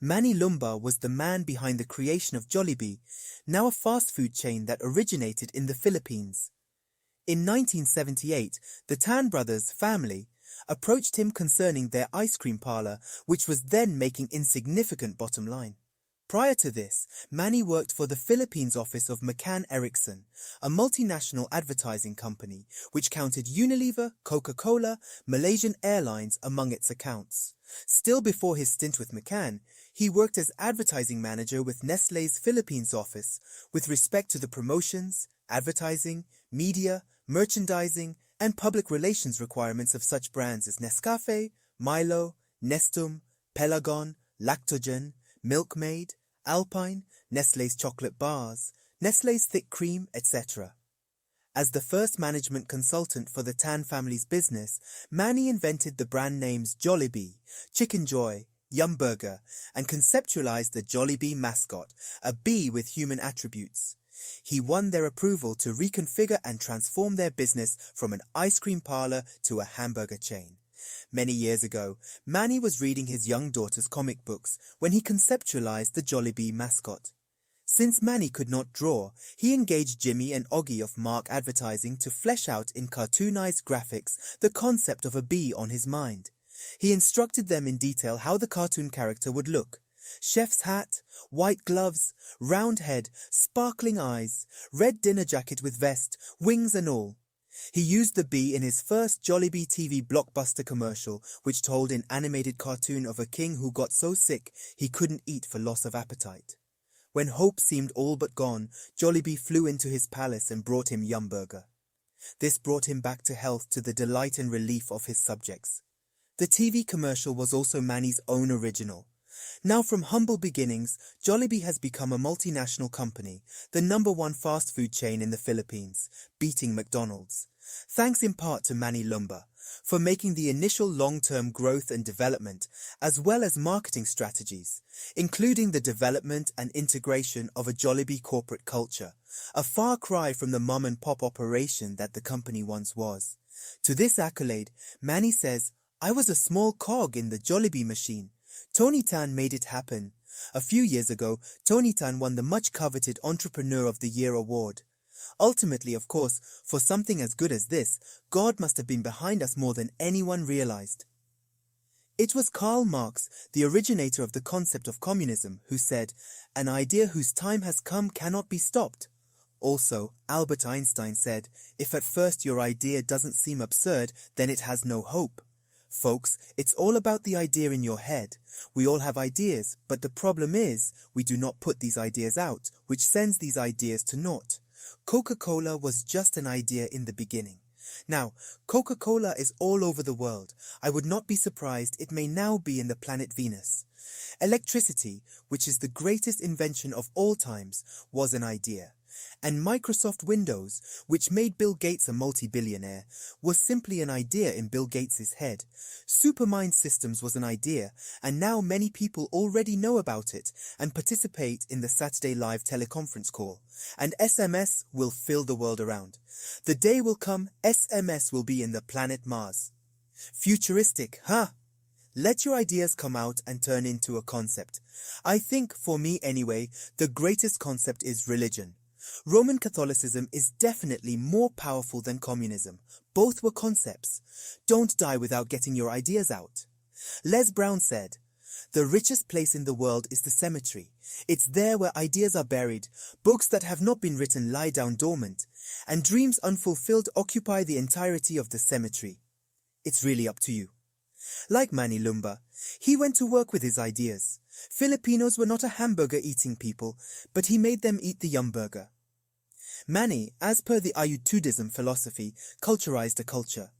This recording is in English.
Manny Lumba was the man behind the creation of Jollibee, now a fast food chain that originated in the Philippines. In 1978, the Tan brothers' family approached him concerning their ice cream parlor, which was then making insignificant bottom line. Prior to this, Manny worked for the Philippines office of McCann Erickson, a multinational advertising company which counted Unilever, Coca-Cola, Malaysian Airlines among its accounts. Still before his stint with McCann, he worked as advertising manager with Nestlé's Philippines office with respect to the promotions, advertising, media, merchandising, and public relations requirements of such brands as Nescafe, Milo, Nestum, Pelagon, Lactogen, Milkmaid, Alpine, Nestlé's chocolate bars, Nestlé's thick cream, etc. As the first management consultant for the Tan family's business, Manny invented the brand names Jollibee, Chicken Joy, Yum Burger, and conceptualized the Jollibee mascot, a bee with human attributes. He won their approval to reconfigure and transform their business from an ice cream parlor to a hamburger chain. Many years ago, Manny was reading his young daughter's comic books when he conceptualized the Jollibee mascot. Since Manny could not draw, he engaged Jimmy and Oggy of Mark Advertising to flesh out in cartoonized graphics the concept of a bee on his mind. He instructed them in detail how the cartoon character would look. Chef's hat, white gloves, round head, sparkling eyes, red dinner jacket with vest, wings and all. He used the bee in his first Jollibee TV blockbuster commercial, which told an animated cartoon of a king who got so sick he couldn't eat for loss of appetite. When hope seemed all but gone, Jollibee flew into his palace and brought him Yum Burger. This brought him back to health, to the delight and relief of his subjects. The TV commercial was also Manny's own original. Now, from humble beginnings, Jollibee has become a multinational company, the #1 fast food chain in the Philippines, beating McDonald's. Thanks in part to Manny Lumba for making the initial long-term growth and development, as well as marketing strategies, including the development and integration of a Jollibee corporate culture, a far cry from the mom-and-pop operation that the company once was. To this accolade, Manny says, "I was a small cog in the Jollibee machine. Tony Tan made it happen." A few years ago, Tony Tan won the much-coveted Entrepreneur of the Year award. Ultimately, of course, for something as good as this, God must have been behind us more than anyone realized. It was Karl Marx, the originator of the concept of communism, who said, "An idea whose time has come cannot be stopped." Also, Albert Einstein said, "If at first your idea doesn't seem absurd, then it has no hope." Folks, it's all about the idea in your head. We all have ideas, but the problem is, we do not put these ideas out, which sends these ideas to naught. Coca-Cola was just an idea in the beginning. Now, Coca-Cola is all over the world. I would not be surprised it may now be in the planet Venus. Electricity, which is the greatest invention of all times, was an idea. And Microsoft Windows, which made Bill Gates a multi-billionaire, was simply an idea in Bill Gates' head. Supermind Systems was an idea, and now many people already know about it and participate in the Saturday Live teleconference call. And SMS will fill the world around. The day will come, SMS will be in the planet Mars. Futuristic, huh? Let your ideas come out and turn into a concept. I think, for me anyway, the greatest concept is religion. Roman Catholicism is definitely more powerful than communism. Both were concepts. Don't die without getting your ideas out. Les Brown said, "The richest place in the world is the cemetery. It's there where ideas are buried, books that have not been written lie down dormant, and dreams unfulfilled occupy the entirety of the cemetery." It's really up to you. Like Manny Lumba, he went to work with his ideas. Filipinos were not a hamburger-eating people, but he made them eat the Yum Burger. Manny, as per the Ayutthusism philosophy, culturized a culture.